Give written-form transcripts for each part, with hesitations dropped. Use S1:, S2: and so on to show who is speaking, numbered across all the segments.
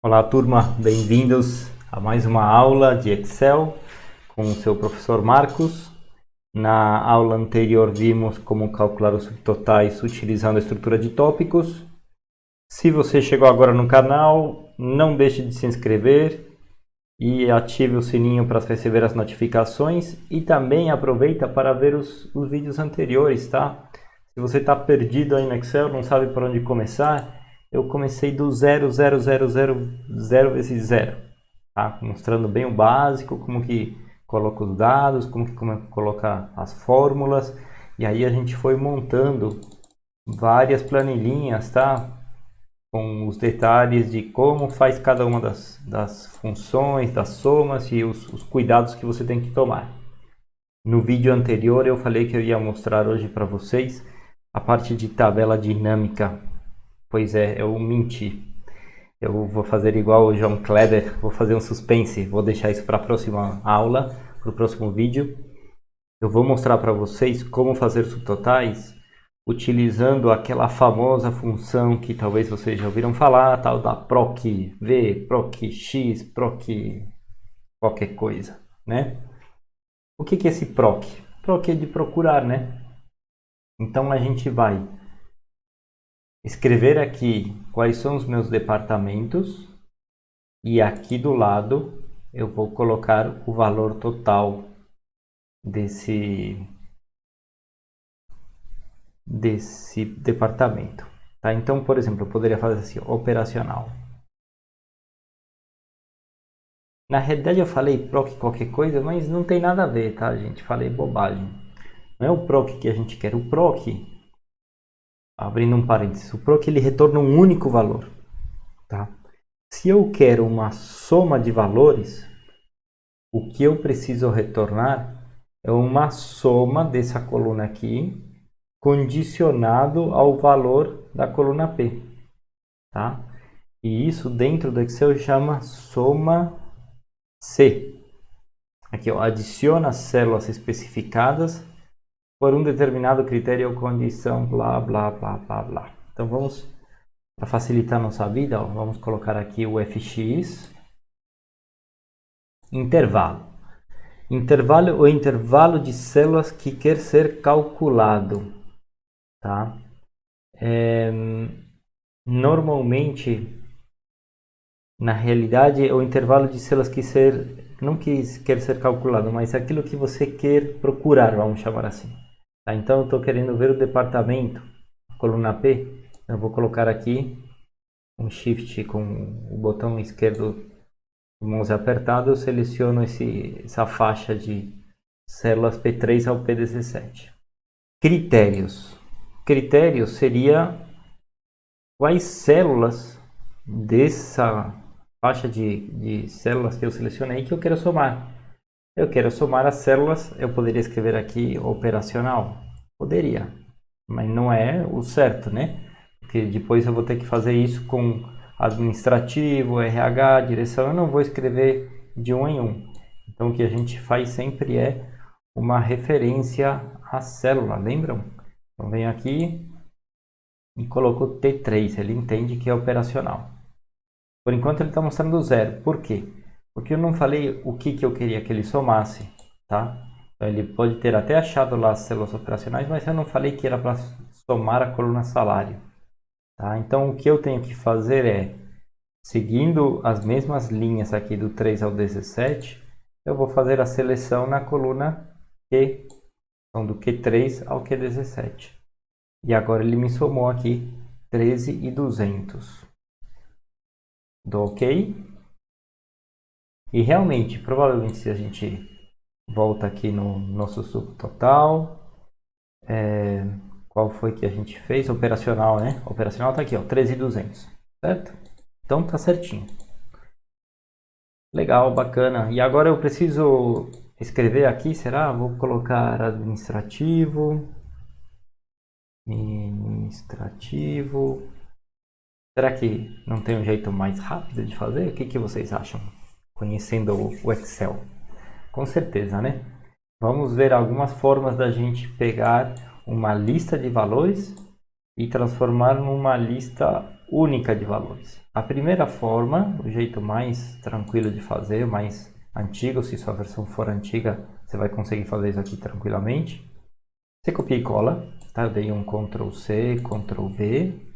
S1: Olá, turma, bem-vindos a mais uma aula de Excel com o seu professor Marcos. Na aula anterior vimos como calcular os subtotais utilizando a estrutura de tópicos. Se você chegou agora no canal, não deixe de se inscrever e ative o sininho para receber as notificações e também aproveita para ver os vídeos anteriores, tá? Se você está perdido aí no Excel, não sabe por onde começar, eu comecei do 0 vezes 0, tá? Mostrando bem o básico, como que coloca os dados, como que coloca as fórmulas, e aí a gente foi montando várias planilhinhas, tá? Com os detalhes de como faz cada uma das funções, das somas e os cuidados que você tem que tomar. No vídeo anterior eu falei que eu ia mostrar hoje para vocês a parte de tabela dinâmica. Pois é, eu menti. Eu vou fazer igual o João Kleber, vou fazer um suspense, vou deixar isso para a próxima aula, para o próximo vídeo. Eu vou mostrar para vocês como fazer subtotais utilizando aquela famosa função que talvez vocês já ouviram falar, tal da proc v, proc x, proc qualquer coisa, né? O que é esse proc? Proc é de procurar, né? Então a gente vai escrever aqui quais são os meus departamentos e aqui do lado eu vou colocar o valor total desse departamento, tá? Então, por exemplo, eu poderia fazer assim, operacional. Na realidade eu falei proc qualquer coisa, mas não tem nada a ver, tá, gente? Falei bobagem. Não é o proc que a gente quer. O proc, abrindo um parênteses, o proc ele retorna um único valor, tá? Se eu quero uma soma de valores, o que eu preciso retornar é uma soma dessa coluna aqui, condicionado ao valor da coluna P, tá? E isso dentro do Excel chama soma C. Aqui, ó, adiciona as células especificadas por um determinado critério ou condição, blá, blá, blá, blá, blá. Então vamos, para facilitar nossa vida, ó, vamos colocar aqui o fx, intervalo. Intervalo ou intervalo de células que quer ser calculado, tá? Normalmente, na realidade, o intervalo de células que não quer ser calculado, mas aquilo que você quer procurar, vamos chamar assim. Tá? Então, eu estou querendo ver o departamento, coluna P, eu vou colocar aqui um Shift com o botão esquerdo do mouse apertado, eu seleciono essa faixa de células P3 ao P17. Critérios. Critérios seria quais células dessa faixa de células que eu selecionei que eu quero somar. Eu quero somar as células, eu poderia escrever aqui operacional? Poderia, mas não é o certo, né? Porque depois eu vou ter que fazer isso com administrativo, RH, direção, eu não vou escrever de um em um. Então o que a gente faz sempre é uma referência à célula, lembram? Então venho aqui e coloco T3, ele entende que é operacional. Por enquanto ele está mostrando 0. Por quê? Porque eu não falei o que eu queria que ele somasse, tá? Então, ele pode ter até achado lá as células operacionais, mas eu não falei que era para somar a coluna salário, tá? Então o que eu tenho que fazer é, seguindo as mesmas linhas aqui do 3 ao 17, eu vou fazer a seleção na coluna Q, então do Q3 ao Q17. E agora ele me somou aqui 13.200. Dou OK. E realmente, provavelmente se a gente volta aqui no nosso subtotal, qual foi que a gente fez? Operacional, né? Operacional está aqui, ó, 13.200, certo? Então tá certinho. Legal, bacana. E agora eu preciso escrever aqui, será? Vou colocar administrativo. Será que não tem um jeito mais rápido de fazer? O que vocês acham? Conhecendo o Excel. Com certeza, né? Vamos ver algumas formas da gente pegar uma lista de valores e transformar numa lista única de valores. A primeira forma, o jeito mais tranquilo de fazer, mais antigo, se sua versão for antiga, você vai conseguir fazer isso aqui tranquilamente. Você copia e cola, tá? Eu dei um Ctrl C, Ctrl V.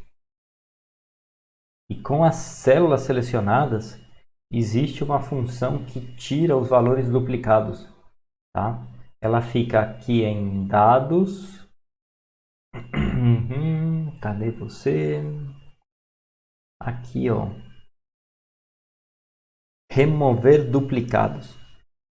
S1: E com as células selecionadas, existe uma função que tira os valores duplicados, tá? Ela fica aqui em dados. Cadê você? Aqui, ó. Remover duplicados.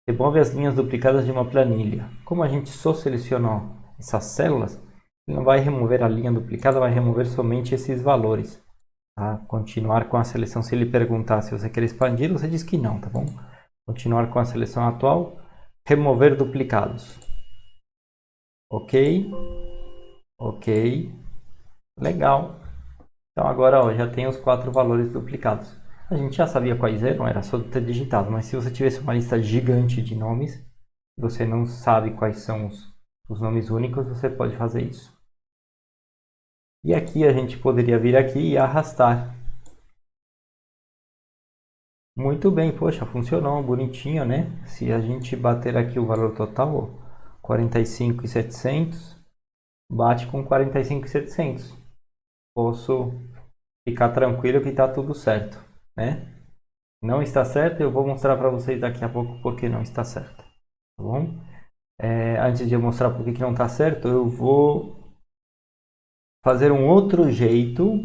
S1: Remove as linhas duplicadas de uma planilha. Como a gente só selecionou essas células, ele não vai remover a linha duplicada, vai remover somente esses valores. Tá? Continuar com a seleção, se ele perguntar se você quer expandir, você diz que não, tá bom? Continuar com a seleção atual, remover duplicados. Ok, ok, legal. Então agora ó, já tem os 4 valores duplicados. A gente já sabia quais eram, era só ter digitado, mas se você tivesse uma lista gigante de nomes, você não sabe quais são os nomes únicos, você pode fazer isso. E aqui a gente poderia vir aqui e arrastar. Muito bem, poxa, funcionou, bonitinho, né? Se a gente bater aqui o valor total, 45.700, bate com 45.700. Posso ficar tranquilo que está tudo certo, né? Não está certo, eu vou mostrar para vocês daqui a pouco porque não está certo, tá bom? Antes de eu mostrar por que não está certo, eu vou fazer um outro jeito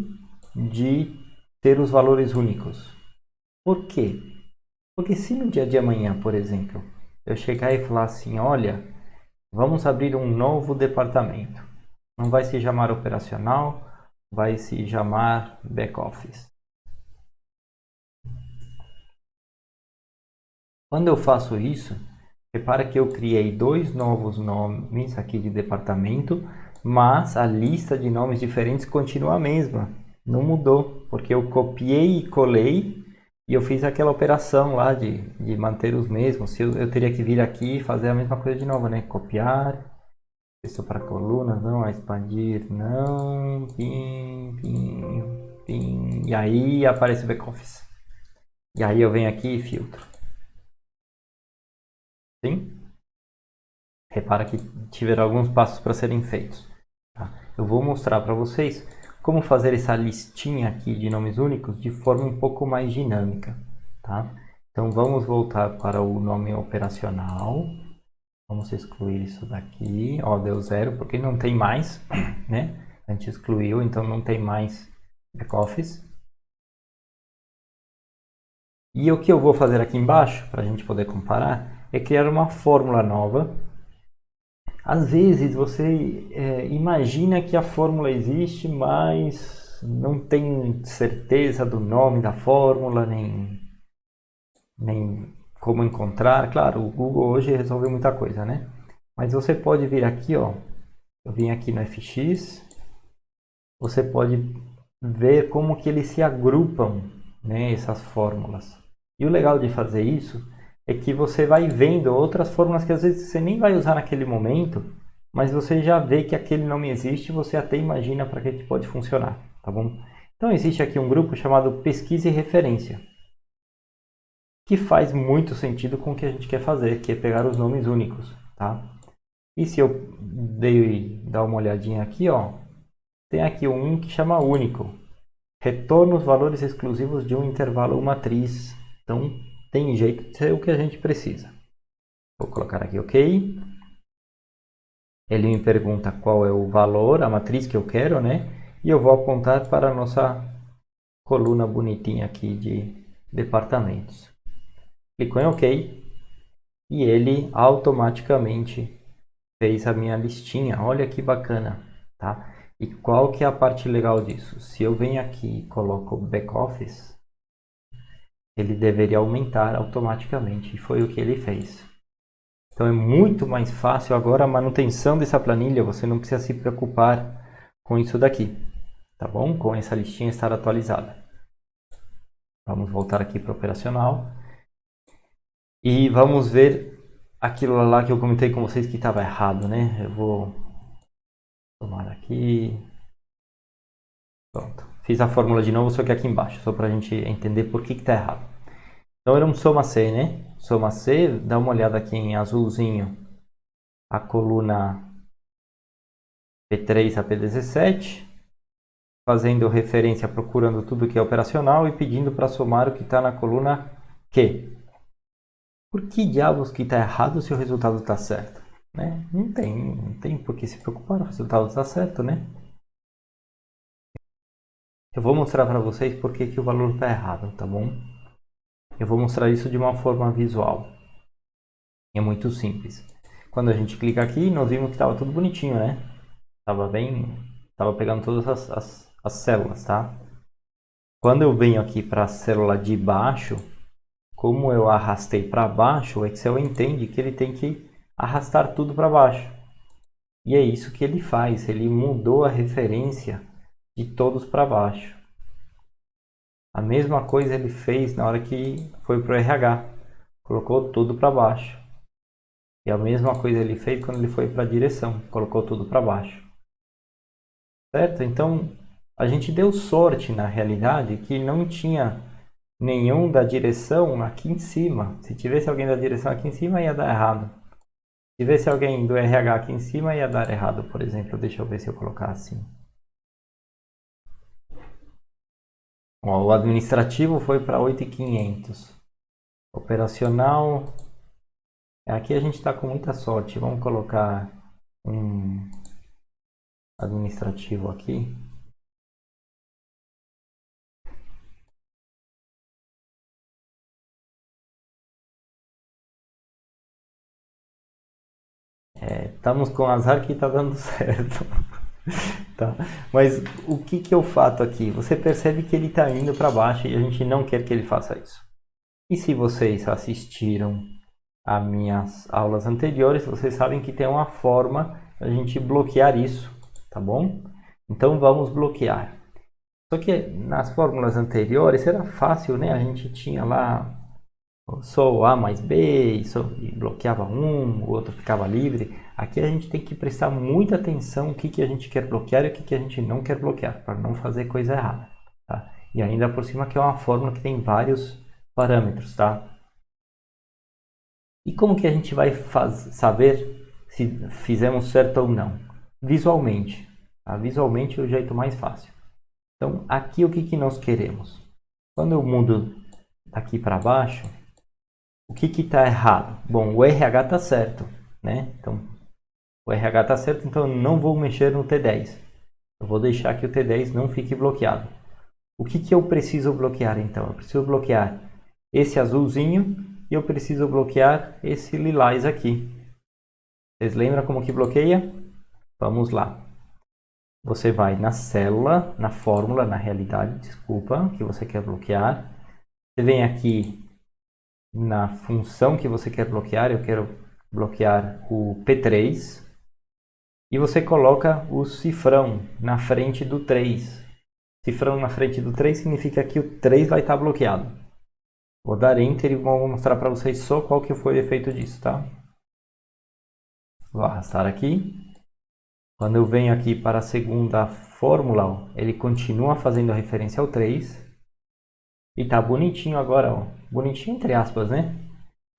S1: de ter os valores únicos. Por quê? Porque se no dia de amanhã, por exemplo, eu chegar e falar assim, olha, vamos abrir um novo departamento. Não vai se chamar operacional, vai se chamar back-office. Quando eu faço isso, repara que eu criei 2 novos nomes aqui de departamento, mas a lista de nomes diferentes continua a mesma. Não mudou, porque eu copiei e colei e eu fiz aquela operação lá de manter os mesmos. Eu teria que vir aqui e fazer a mesma coisa de novo, né? Copiar, isso para coluna, não, expandir, não, pim, pim, pim. E aí aparece o back-office. E aí eu venho aqui e filtro. Sim? Repara que tiveram alguns passos para serem feitos. Tá? Eu vou mostrar para vocês como fazer essa listinha aqui de nomes únicos de forma um pouco mais dinâmica. Tá? Então vamos voltar para o nome operacional. Vamos excluir isso daqui. Ó, deu 0 porque não tem mais, né? A gente excluiu, então não tem mais back-office. E o que eu vou fazer aqui embaixo, para a gente poder comparar, é criar uma fórmula nova. Às vezes você imagina que a fórmula existe, mas não tem certeza do nome da fórmula, nem como encontrar. Claro, o Google hoje resolveu muita coisa, né? Mas você pode vir aqui, ó. Eu vim aqui no FX. Você pode ver como que eles se agrupam, né, essas fórmulas. E o legal de fazer isso é que você vai vendo outras fórmulas que às vezes você nem vai usar naquele momento, mas você já vê que aquele nome existe e você até imagina para que pode funcionar, tá bom? Então existe aqui um grupo chamado pesquisa e referência, que faz muito sentido com o que a gente quer fazer, que é pegar os nomes únicos, tá? E se eu dar uma olhadinha aqui, ó, tem aqui um que chama único. Retorna os valores exclusivos de um intervalo ou matriz. Então, tem jeito de ser o que a gente precisa. Vou colocar aqui OK. Ele me pergunta qual é o valor, a matriz que eu quero, né? E eu vou apontar para a nossa coluna bonitinha aqui de departamentos. Clico em OK. E ele automaticamente fez a minha listinha. Olha que bacana, tá? E qual que é a parte legal disso? Se eu venho aqui e coloco back-office, ele deveria aumentar automaticamente. E foi o que ele fez. Então é muito mais fácil agora a manutenção dessa planilha. Você não precisa se preocupar com isso daqui, tá bom? Com essa listinha estar atualizada. Vamos voltar aqui para o operacional. E vamos ver aquilo lá que eu comentei com vocês que estava errado, né? Eu vou tomar aqui. Pronto. fiz a fórmula de novo, só que aqui embaixo, só para a gente entender por que está errado. Então era um soma C, né? Soma C, dá uma olhada aqui em azulzinho, a coluna P3 a P17, fazendo referência, procurando tudo que é operacional e pedindo para somar o que está na coluna Q. Por que diabos que está errado se o resultado está certo? Né? Não tem por que se preocupar, o resultado está certo, né? Eu vou mostrar para vocês por que o valor está errado, tá bom? Eu vou mostrar isso de uma forma visual. É muito simples. Quando a gente clica aqui, nós vimos que estava tudo bonitinho, né? Tava pegando todas as células, tá? Quando eu venho aqui para a célula de baixo, como eu arrastei para baixo, o Excel entende que ele tem que arrastar tudo para baixo. E é isso que ele faz, ele mudou a referência de todos para baixo. A mesma coisa ele fez na hora que foi para o RH, colocou tudo para baixo. E a mesma coisa ele fez quando ele foi para a direção, colocou tudo para baixo. Certo? Então, a gente deu sorte na realidade que não tinha nenhum da direção aqui em cima. Se tivesse alguém da direção aqui em cima, ia dar errado. Se tivesse alguém do RH aqui em cima, ia dar errado, por exemplo. Deixa eu ver se eu colocar assim. Ó, o administrativo foi para 8.500. Operacional. Aqui a gente está com muita sorte. Vamos colocar um administrativo aqui. Estamos com azar que está dando certo. Tá? Mas o que eu faço aqui? Você percebe que ele está indo para baixo e a gente não quer que ele faça isso. E se vocês assistiram a minhas aulas anteriores, vocês sabem que tem uma forma de a gente bloquear isso, tá bom? Então vamos bloquear. Só que nas fórmulas anteriores era fácil, né? A gente tinha lá só A mais B e bloqueava um, o outro ficava livre. Aqui a gente tem que prestar muita atenção o que a gente quer bloquear e o que a gente não quer bloquear, para não fazer coisa errada. Tá? E ainda por cima que é uma fórmula que tem vários parâmetros, tá? E como que a gente vai saber se fizemos certo ou não? Visualmente. Tá? Visualmente é o jeito mais fácil. Então, aqui o que nós queremos? Quando eu mudo daqui para baixo, o que está errado? Bom, o RH está certo, né? Então, o RH está certo, então eu não vou mexer no T10. Eu vou deixar que o T10 não fique bloqueado. O que eu preciso bloquear, então? Eu preciso bloquear esse azulzinho e eu preciso bloquear esse lilás aqui. Vocês lembram como que bloqueia? Vamos lá. Você vai na célula, na fórmula, na realidade, desculpa, que você quer bloquear. Você vem aqui na função que você quer bloquear, eu quero bloquear o P3. E você coloca o cifrão na frente do 3. Cifrão na frente do 3 significa que o 3 vai estar bloqueado. Vou dar Enter e vou mostrar para vocês só qual que foi o efeito disso, tá? Vou arrastar aqui. Quando eu venho aqui para a segunda fórmula, ó, ele continua fazendo a referência ao 3. E tá bonitinho agora, ó. Bonitinho entre aspas, né?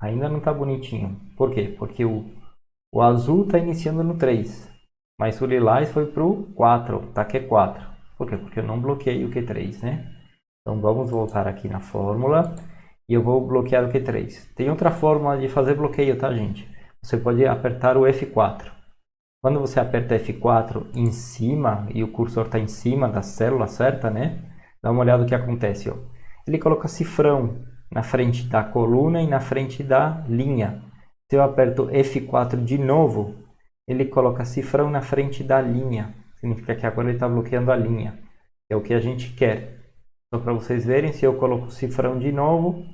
S1: Ainda não tá bonitinho. Por quê? Porque o azul está iniciando no 3. Mas o lilás foi para o 4, tá Q4. Por quê? Porque eu não bloqueei o Q3, né? Então vamos voltar aqui na fórmula e eu vou bloquear o Q3. Tem outra forma de fazer bloqueio, tá, gente? Você pode apertar o F4. Quando você aperta F4 em cima e o cursor está em cima da célula certa, né? Dá uma olhada no que acontece, ó. Ele coloca cifrão na frente da coluna e na frente da linha. Se eu aperto F4 de novo, ele coloca cifrão na frente da linha. Significa que agora ele está bloqueando a linha. É o que a gente quer. Só para vocês verem, se eu coloco cifrão de novo,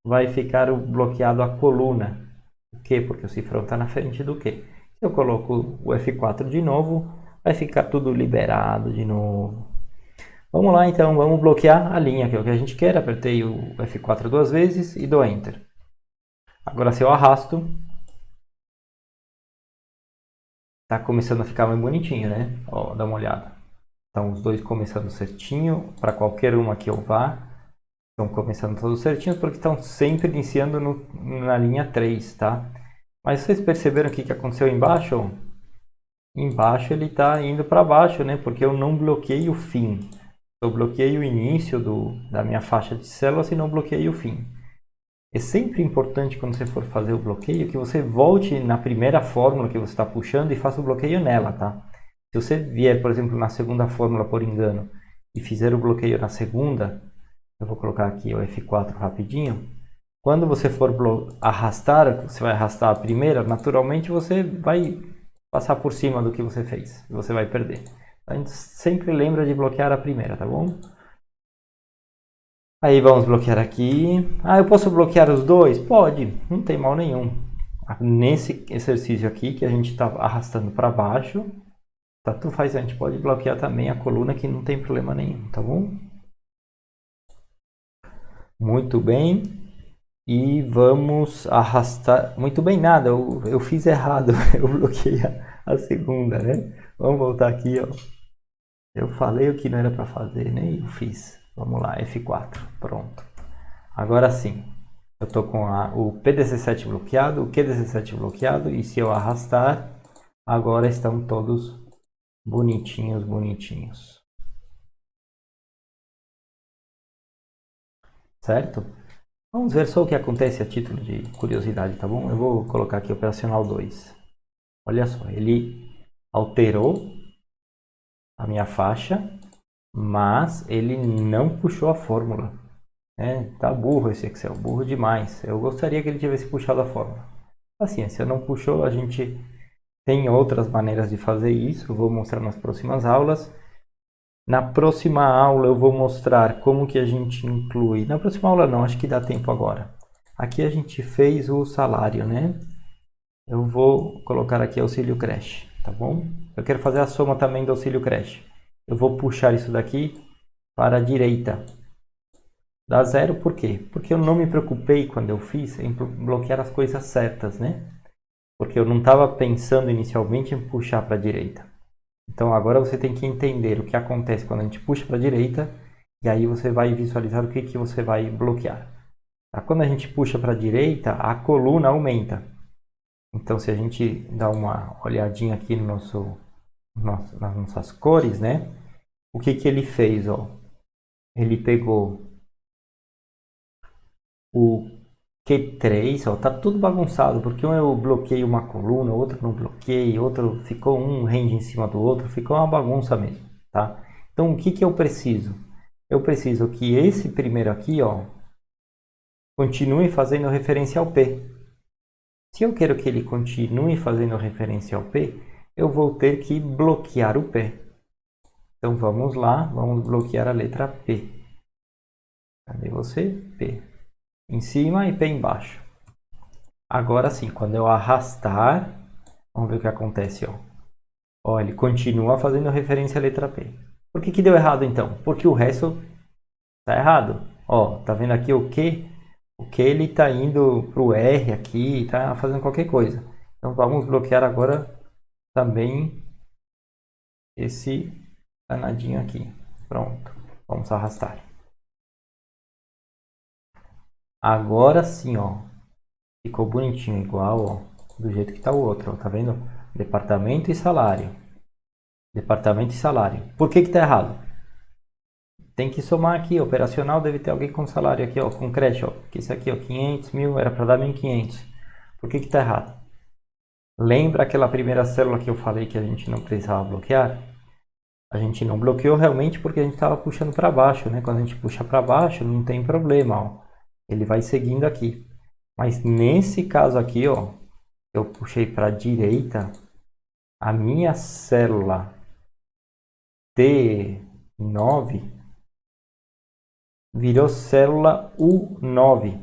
S1: vai ficar bloqueado a coluna. Por quê? Porque o cifrão está na frente do quê? Se eu coloco o F4 de novo, vai ficar tudo liberado de novo. Vamos lá então, vamos bloquear a linha, que é o que a gente quer. Apertei o F4 duas vezes e dou Enter. Agora se eu arrasto, tá começando a ficar mais bonitinho, né? Ó, dá uma olhada. Estão os dois começando certinho, para qualquer uma que eu vá, estão começando todos certinhos, porque estão sempre iniciando na linha 3, tá? Mas vocês perceberam o que aconteceu embaixo? Embaixo ele está indo para baixo, né? Porque eu não bloqueei o fim. Eu bloqueei o início da minha faixa de células e não bloqueei o fim. É sempre importante quando você for fazer o bloqueio que você volte na primeira fórmula que você está puxando e faça o bloqueio nela, tá? Se você vier, por exemplo, na segunda fórmula por engano e fizer o bloqueio na segunda, eu vou colocar aqui o F4 rapidinho. Quando você for arrastar, você vai arrastar a primeira, naturalmente você vai passar por cima do que você fez. Você vai perder. A gente sempre lembra de bloquear a primeira, tá bom? Aí vamos bloquear aqui. Ah, eu posso bloquear os dois? Pode, não tem mal nenhum. Nesse exercício aqui que a gente está arrastando para baixo, tanto faz, a gente pode bloquear também a coluna que não tem problema nenhum, tá bom? Muito bem. E vamos arrastar. Muito bem, nada, eu fiz errado. Eu bloqueei a segunda, né? Vamos voltar aqui, ó. Eu falei o que não era para fazer, né? E eu fiz. Vamos lá, F4. Pronto. Agora sim. Eu tô com o P17 bloqueado, o Q17 bloqueado. E se eu arrastar, agora estão todos bonitinhos, bonitinhos. Certo? Vamos ver só o que acontece a título de curiosidade, tá bom? Eu vou colocar aqui operacional 2. Olha só, ele alterou a minha faixa, mas ele não puxou a fórmula. Tá burro esse Excel, burro demais. Eu gostaria que ele tivesse puxado a fórmula. Paciência, não puxou, a gente tem outras maneiras de fazer isso. Eu vou mostrar nas próximas aulas. Na próxima aula eu vou mostrar como que a gente inclui. Na próxima aula não, acho que dá tempo agora. Aqui a gente fez o salário, né? Eu vou colocar aqui auxílio creche, tá bom? Eu quero fazer a soma também do auxílio creche. Eu vou puxar isso daqui para a direita. Dá zero por quê? Porque eu não me preocupei quando eu fiz em bloquear as coisas certas, né? Porque eu não estava pensando inicialmente em puxar para a direita. Então agora você tem que entender o que acontece quando a gente puxa para a direita e aí você vai visualizar o que você vai bloquear. Tá? Quando a gente puxa para a direita, a coluna aumenta. Então se a gente dá uma olhadinha aqui no nas nossas cores, né? O que ele fez? Ó? Ele pegou o Q3, ó, tá tudo bagunçado, porque um eu bloqueei uma coluna, outro não bloqueei, outro ficou um rende em cima do outro, ficou uma bagunça mesmo, tá? Então o que eu preciso? Eu preciso que esse primeiro aqui, ó, continue fazendo referência ao P. Se eu quero que ele continue fazendo referência ao P, eu vou ter que bloquear o P. Então vamos lá, vamos bloquear a letra P. Cadê você? P. Em cima e P embaixo. Agora sim, quando eu arrastar, vamos ver o que acontece, ó. Ó, ele continua fazendo referência à letra P. Por que deu errado então? Porque o resto tá errado. Ó, tá vendo aqui o Q? O Q ele tá indo pro R aqui, tá fazendo qualquer coisa. Então vamos bloquear agora também esse danadinho aqui. Pronto, vamos arrastar. Agora sim, ó. Ficou bonitinho, igual, ó, do jeito que tá o outro, ó, tá vendo? Departamento e salário. Departamento e salário. Por que tá errado? Tem que somar aqui, operacional deve ter alguém com salário aqui, ó, com creche, ó. Que isso aqui, ó, 500 mil, era para dar 1.500. Por que tá errado? Lembra aquela primeira célula que eu falei que a gente não precisava bloquear? A gente não bloqueou realmente porque a gente estava puxando para baixo, né? Quando a gente puxa para baixo, não tem problema, ó. Ele vai seguindo aqui. Mas nesse caso aqui, ó, eu puxei para a direita, a minha célula T9 virou célula U9.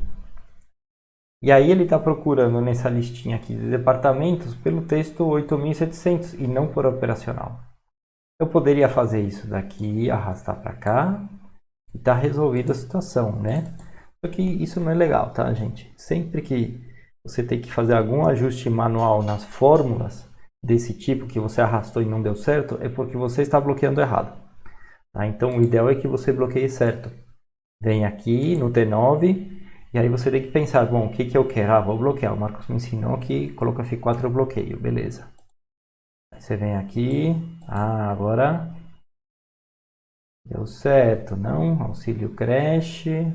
S1: E aí ele está procurando nessa listinha aqui de departamentos pelo texto 8.700 e não por operacional. Eu poderia fazer isso daqui, arrastar para cá e tá resolvida a situação, né? Só que isso não é legal, tá, gente? Sempre que você tem que fazer algum ajuste manual nas fórmulas desse tipo que você arrastou e não deu certo, é porque você está bloqueando errado. Tá? Então, o ideal é que você bloqueie certo. Vem aqui no T9 e aí você tem que pensar, bom, o que que eu quero? Ah, vou bloquear. O Marcos me ensinou que coloca F4 eu bloqueio, beleza. Aí você vem aqui, agora deu certo, não? Auxílio creche.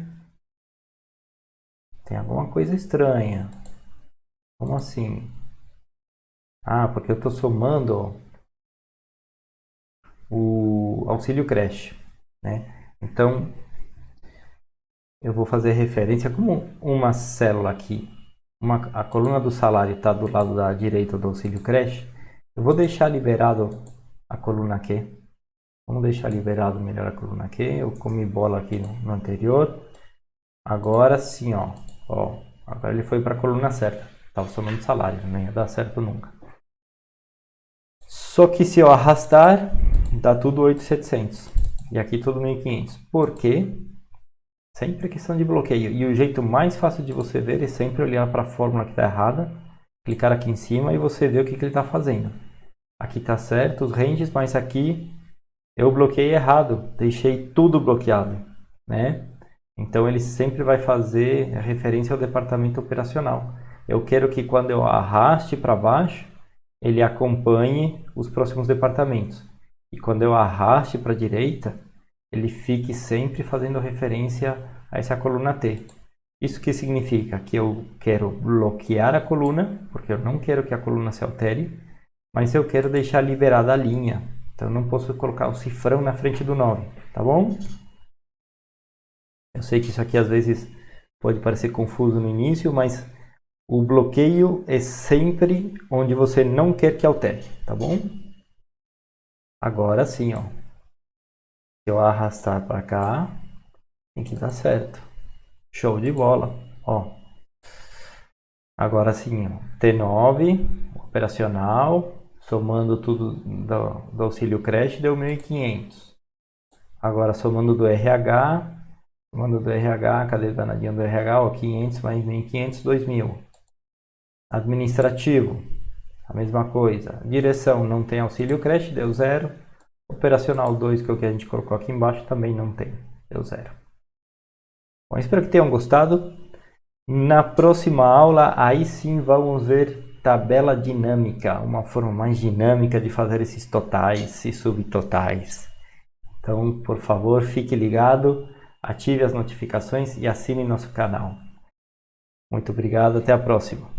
S1: Tem alguma coisa estranha. Como assim? Ah, porque eu estou somando o auxílio creche, né? Então, eu vou fazer referência como uma célula aqui. A coluna do salário está do lado da direita do auxílio creche. Eu vou deixar liberado a coluna Q. Vamos deixar liberado melhor a coluna Q. Eu comi bola aqui no anterior. Agora sim, ó. Agora ele foi para a coluna certa. Estava somando salário, não ia dar certo nunca. Só que se eu arrastar, dá tudo 8.700. E aqui tudo 1.500. Por quê? Sempre questão de bloqueio. E o jeito mais fácil de você ver é sempre olhar para a fórmula que está errada, clicar aqui em cima e você vê o que ele está fazendo. Aqui está certo os ranges, mas aqui eu bloqueei errado. Deixei tudo bloqueado, né? Então ele sempre vai fazer referência ao departamento operacional. Eu quero que quando eu arraste para baixo, ele acompanhe os próximos departamentos. E quando eu arraste para a direita, ele fique sempre fazendo referência a essa coluna T. Isso que significa que eu quero bloquear a coluna, porque eu não quero que a coluna se altere, mas eu quero deixar liberada a linha. Então eu não posso colocar o cifrão na frente do 9, tá bom? Eu sei que isso aqui às vezes pode parecer confuso no início, mas o bloqueio é sempre onde você não quer que altere, tá bom? Agora sim, ó. Se eu arrastar para cá, tem que dar certo. Show de bola, ó. Agora sim, ó. T9, operacional, somando tudo do auxílio creche, deu 1.500. Agora somando do RH, cadê o danadinho do RH? Ó, 500 mais 1.500, 2.000. Administrativo, a mesma coisa. Direção, não tem auxílio creche, deu 0. Operacional 2, que é o que a gente colocou aqui embaixo, também não tem, deu 0. Bom, espero que tenham gostado. Na próxima aula, aí sim vamos ver tabela dinâmica, uma forma mais dinâmica de fazer esses totais e subtotais. Então, por favor, fique ligado, ative as notificações e assine nosso canal. Muito obrigado, até a próxima.